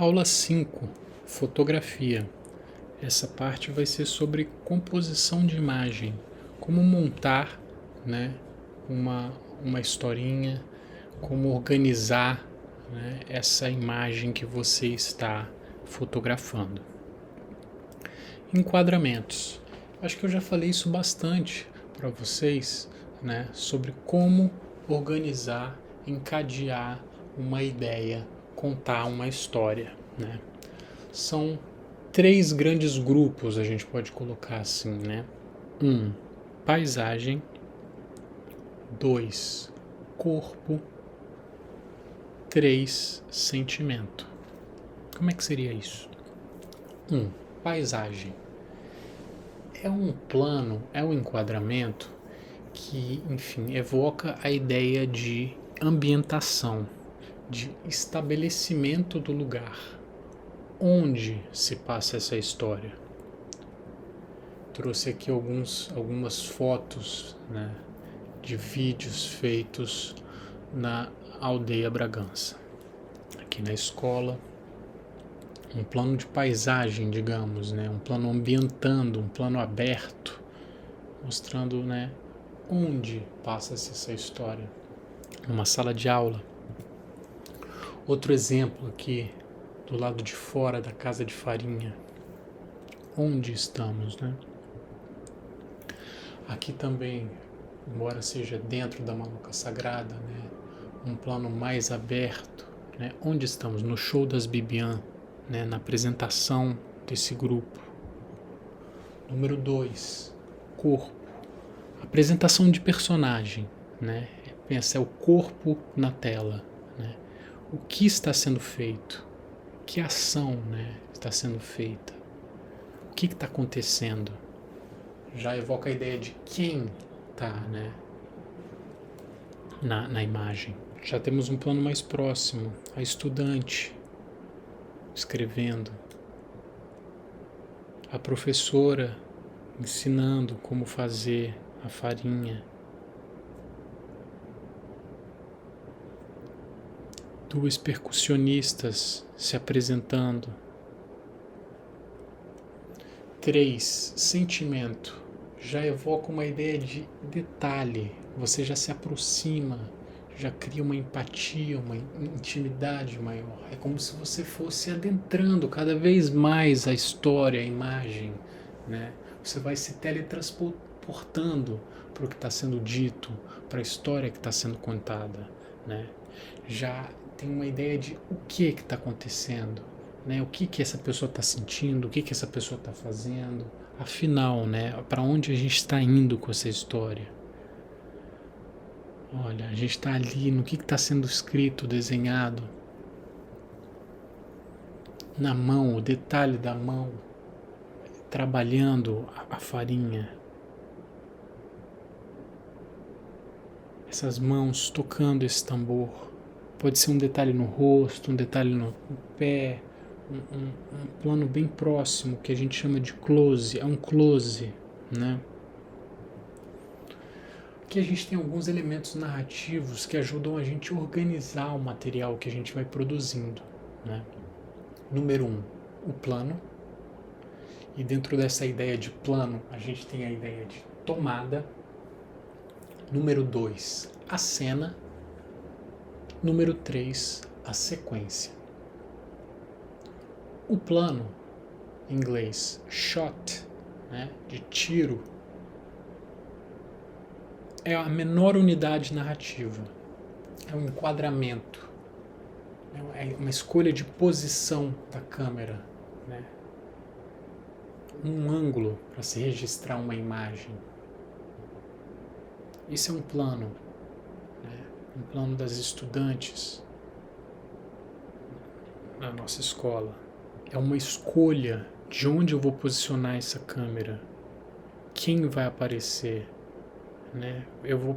Aula 5, fotografia. Essa parte vai ser sobre composição de imagem, como montar, né, uma historinha, como organizar, né, essa imagem que você está fotografando. Enquadramentos. Acho que eu já falei isso bastante para vocês, né, sobre como organizar, encadear uma ideia, contar uma história, né? São 3 grandes grupos, a gente pode colocar assim, né? 1, paisagem. 2, corpo. 3, sentimento. Como é que seria isso? 1, paisagem. É um plano, é um enquadramento que, enfim, evoca a ideia de ambientação, de estabelecimento do lugar, onde se passa essa história. Trouxe aqui algumas fotos, né, de vídeos feitos na aldeia Bragança. Aqui na escola, um plano de paisagem, digamos, né, um plano ambientando, um plano aberto, mostrando, né, onde passa-se essa história. Numa sala de aula. Outro exemplo aqui, do lado de fora da casa de farinha. Onde estamos, né? Aqui também, embora seja dentro da Maluca Sagrada, né, um plano mais aberto, né? Onde estamos? No show das Bibian, né, na apresentação desse grupo. Número 2, corpo. Apresentação de personagem, né? Pensa, é o corpo na tela, né? O que está sendo feito? Que ação, né, está sendo feita? O que está acontecendo? Já evoca a ideia de quem está, né, na imagem. Já temos um plano mais próximo, a estudante escrevendo, a professora ensinando como fazer a farinha, 2 percussionistas se apresentando. 3, sentimento. Já evoca uma ideia de detalhe. Você já se aproxima, já cria uma empatia, uma intimidade maior. É como se você fosse adentrando cada vez mais a história, a imagem, né? Você vai se teletransportando para o que está sendo dito, para a história que está sendo contada, né? Já tem uma ideia de o que está acontecendo, né? O que essa pessoa está sentindo, o que essa pessoa está fazendo, afinal, né? Para onde a gente está indo com essa história? Olha, a gente está ali no que está sendo escrito, desenhado, na mão, o detalhe da mão, trabalhando a farinha, essas mãos tocando esse tambor. Pode ser um detalhe no rosto, um detalhe no pé, um plano bem próximo que a gente chama de close, é um close, né? Aqui a gente tem alguns elementos narrativos que ajudam a gente a organizar o material que a gente vai produzindo, né? Número 1, o plano. E dentro dessa ideia de plano, a gente tem a ideia de tomada. Número 2, a cena. Número 3, a sequência. O plano, em inglês, shot, né, de tiro, é a menor unidade narrativa. É um enquadramento. É uma escolha de posição da câmera, né? Um ângulo para se registrar uma imagem. Isso é um plano, né? Um plano das estudantes na nossa escola. É uma escolha de onde eu vou posicionar essa câmera, quem vai aparecer, né? Eu vou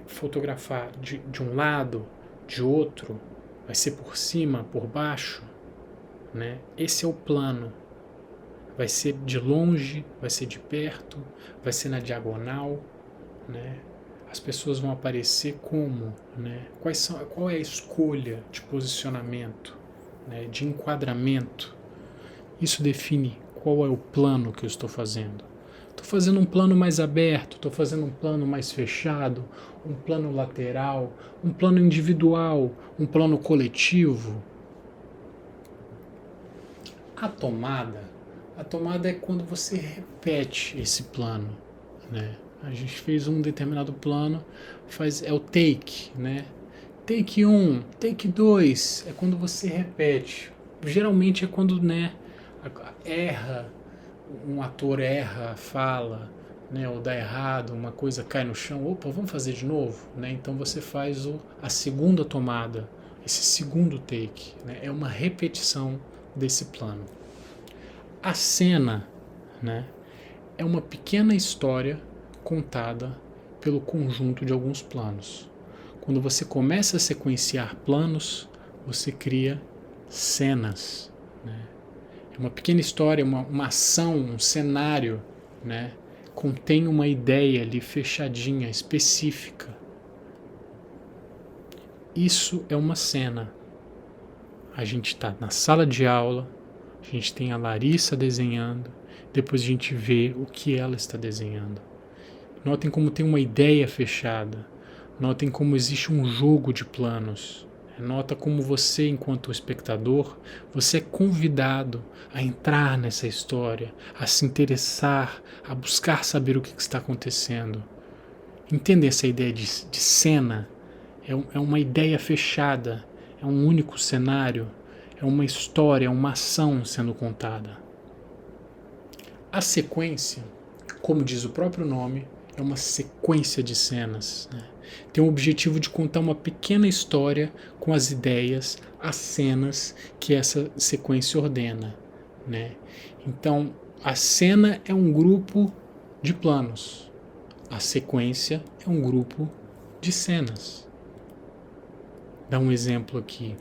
fotografar de um lado, de outro, vai ser por cima, por baixo, né? Esse é o plano. Vai ser de longe, vai ser de perto, vai ser na diagonal, né? As pessoas vão aparecer como, né? Qual é a escolha de posicionamento, né, de enquadramento. Isso define qual é o plano que eu estou fazendo. Estou fazendo um plano mais aberto, estou fazendo um plano mais fechado, um plano lateral, um plano individual, um plano coletivo. A tomada é quando você repete esse plano, né? A gente fez um determinado plano, é o take, né? Take 1, take 2, é quando você repete. Geralmente é quando, né, um ator erra, fala, né, ou dá errado, uma coisa cai no chão, opa, vamos fazer de novo, né? Então você faz a segunda tomada, esse segundo take, né? É uma repetição desse plano. A cena, né, é uma pequena história contada pelo conjunto de alguns planos. Quando você começa a sequenciar planos, você cria cenas, né? É uma pequena história, uma ação, um cenário, né? Contém uma ideia ali fechadinha, específica. Isso é uma cena. A gente está na sala de aula, a gente tem a Larissa desenhando, depois a gente vê o que ela está desenhando. Notem como tem uma ideia fechada. Notem como existe um jogo de planos. Nota como você, enquanto espectador, você é convidado a entrar nessa história, a se interessar, a buscar saber o que está acontecendo. Entende essa ideia de cena? É uma ideia fechada, é um único cenário, é uma história, uma ação sendo contada. A sequência, como diz o próprio nome, é uma sequência de cenas, né? Tem o objetivo de contar uma pequena história com as ideias, as cenas que essa sequência ordena, né? Então, a cena é um grupo de planos, a sequência é um grupo de cenas. Dá um exemplo aqui.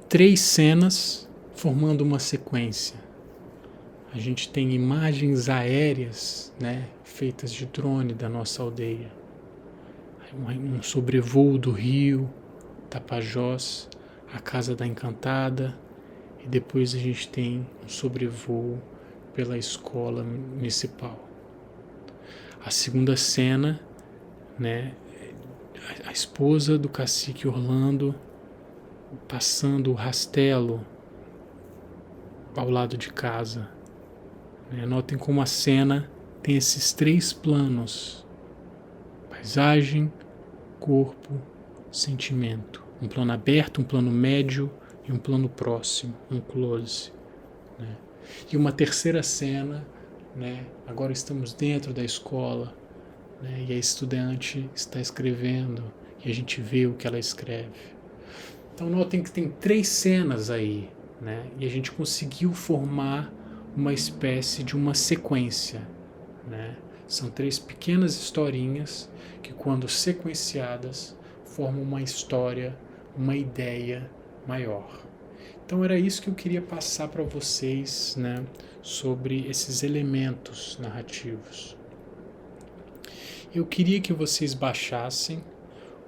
3 cenas formando uma sequência. A gente tem imagens aéreas, né, feitas de drone da nossa aldeia. Um sobrevoo do rio Tapajós, a Casa da Encantada, e depois a gente tem um sobrevoo pela escola municipal. A segunda cena, né, a esposa do cacique Orlando passando o rastelo ao lado de casa. Notem como a cena tem esses 3 planos: paisagem, corpo, sentimento. Um plano aberto, um plano médio e um plano próximo, um close, né? E uma terceira cena, né? Agora estamos dentro da escola, né? E a estudante está escrevendo e a gente vê o que ela escreve. Então notem que tem 3 cenas aí, né? E a gente conseguiu formar uma espécie de uma sequência, né? São 3 pequenas historinhas que, quando sequenciadas, formam uma história, uma ideia maior. Então era isso que eu queria passar para vocês, né, sobre esses elementos narrativos. Eu queria que vocês baixassem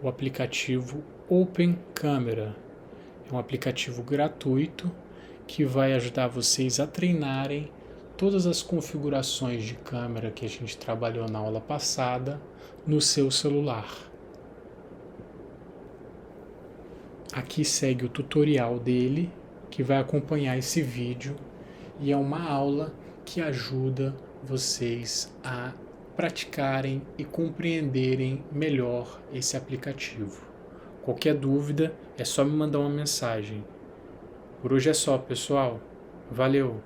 o aplicativo Open Camera. É um aplicativo gratuito que vai ajudar vocês a treinarem todas as configurações de câmera que a gente trabalhou na aula passada no seu celular. Aqui segue o tutorial dele, que vai acompanhar esse vídeo, e é uma aula que ajuda vocês a praticarem e compreenderem melhor esse aplicativo. Qualquer dúvida é só me mandar uma mensagem. Por hoje é só, pessoal. Valeu!